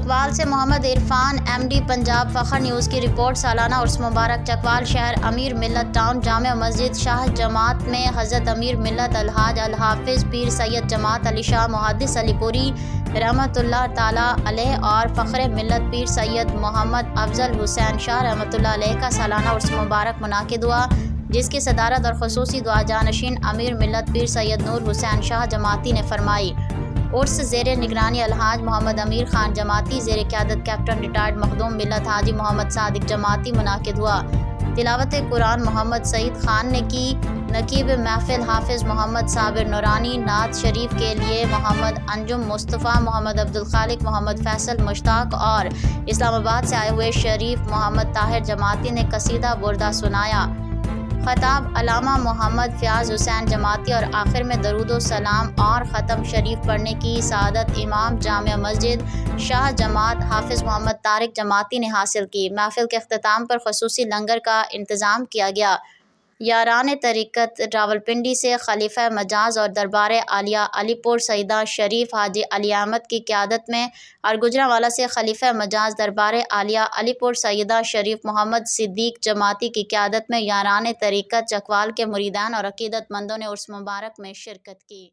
چکوال سے محمد عرفان MD پنجاب فخر news کی رپورٹ۔ سالانہ عرس مبارک چکوال شہر امیر ملت ٹاؤن جامع مسجد شاہ جماعت میں حضرت امیر ملت الحاج الحافظ پیر سید جماعت علی شاہ محدث علی پوری رحمۃ اللہ تعالی علیہ اور فخر ملت پیر سید محمد افضل حسین شاہ رحمۃ اللہ علیہ کا سالانہ عرس مبارک منعقد ہوا، جس کی صدارت اور خصوصی دعا جانشین امیر ملت پیر سید نور حسین شاہ جماعتی نے فرمائی۔ عرس زیر نگرانی الحاج محمد امیر خان جماعتی، زیر قیادت کیپٹن ریٹائرڈ مخدوم ملت حاجی محمد صادق جماعتی منعقد ہوا۔ تلاوت قرآن محمد سعید خان نے کی۔ نقیب محفل حافظ محمد صابر نورانی، نعت شریف کے لیے محمد انجم مصطفیٰ، محمد عبدالخالق، محمد فیصل مشتاق اور اسلام آباد سے آئے ہوئے شریف محمد طاہر جماعتی نے قصیدہ بردہ سنایا۔ خطاب علامہ محمد فیاض حسین جماعتی اور آخر میں درود و سلام اور ختم شریف پڑھنے کی سعادت امام جامع مسجد شاہ جماعت حافظ محمد طارق جماعتی نے حاصل کی۔ محفل کے اختتام پر خصوصی لنگر کا انتظام کیا گیا۔ یاران طریقت راولپنڈی سے خلیفہ مجاز اور دربار عالیہ علی پور سیدہ شریف حاجی علی احمد کی قیادت میں اور گجرانوالہ سے خلیفہ مجاز دربار عالیہ علی پور سیدہ شریف محمد صدیق جماعتی کی قیادت میں یاران طریقت چکوال کے مریدان اور عقیدت مندوں نے عرس مبارک میں شرکت کی۔